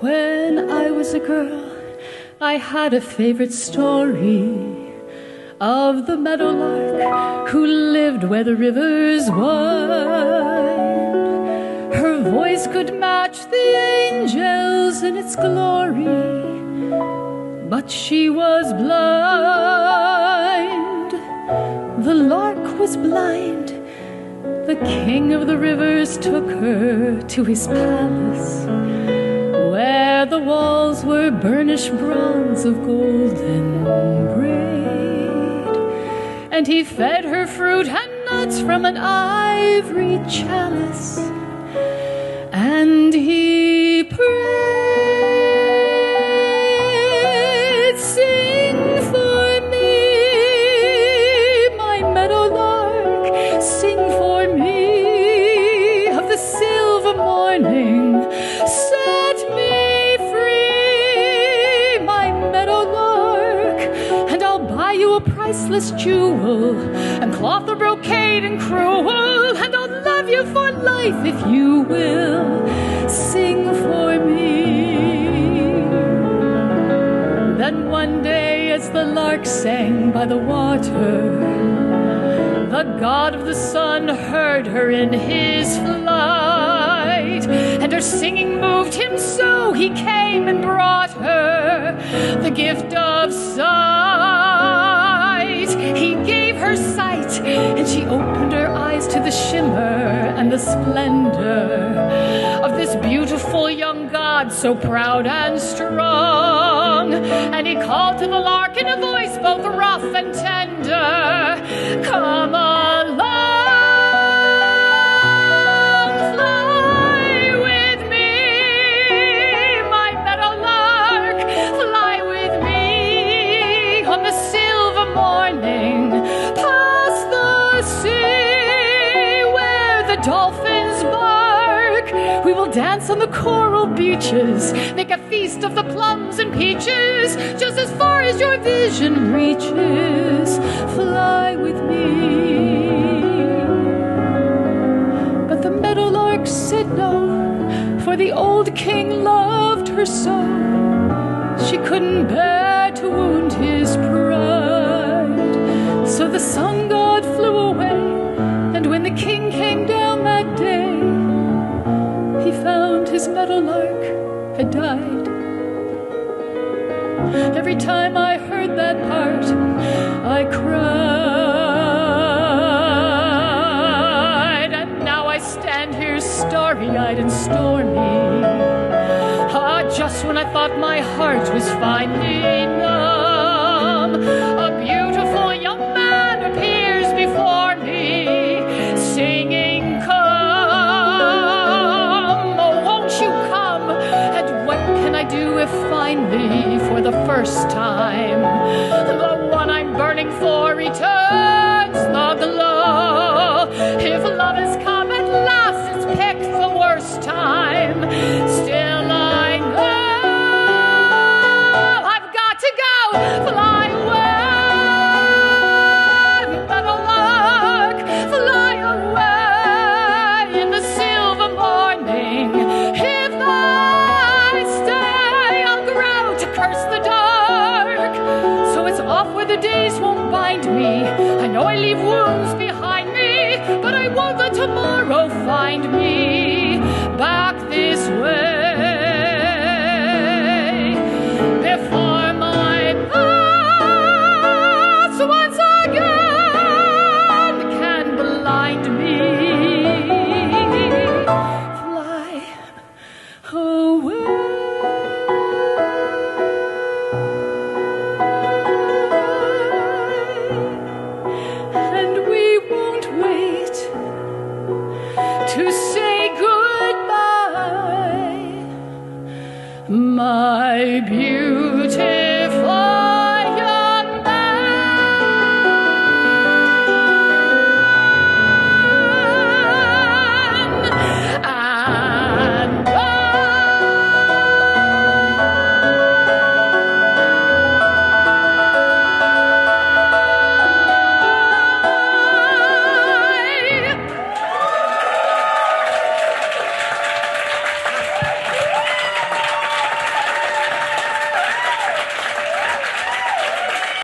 When I was a girl, I had a favorite story of the meadowlark who lived where the rivers wind. Her voice could match the angels in its glory, but she was blind. The lark was blind. The king of the rivers took her to his palace, where the walls were burnished bronze of golden braid, and he fed her fruit and nuts from an ivory chalice, and he prayed, "Sing for me, my meadowlark, sing for me of the silver morning. Set me free, my meadowlark, and I'll buy you a priceless jewel, and cloth of brocade and crewel, and I'll love you for life if you will sing for me." Then one day, as the lark sang by the water, the god of the sun heard her in his flight, and her singing moved him so he came and brought her the gift of sight. He gave her sight, and she opened her eyes to the shimmer and the splendor of this beautiful young god, so proud and strong. And he called to the lark in a voice both rough and tender, "Come along, fly with me, my meadowlark, fly with me on the silver morning, past the sea where the dolphins bark. We will dance on the coral beaches, make a feast of the plums and peaches, just as far as your vision reaches. Fly with me." But the meadowlark said no, for the old king loved her so. She couldn't bear to wound his pride. So the sun god flew away, and when the king came down that day, he found his meadowlark had died. Every time I heard that part, I cried, and now I stand here starry-eyed and stormy. Just when I thought my heart was finally numb, a beautiful young man appears before me, singing, "Come, oh, won't you come? And what can I do if finally, for the first time, the one I'm burning for returns the glow? If love has come at last, it's picked the worst time. Still I know I've got to go. Fly away, meadowlark, fly away in the silver morning. If I stay, I'll grow to curse the dark. So it's off where the days won't bind me. I know I leave wounds behind me, but I won't let tomorrow find me back this way. Before my past once again can blind me. Fly away. And we won't wait to say goodbye, my beauty.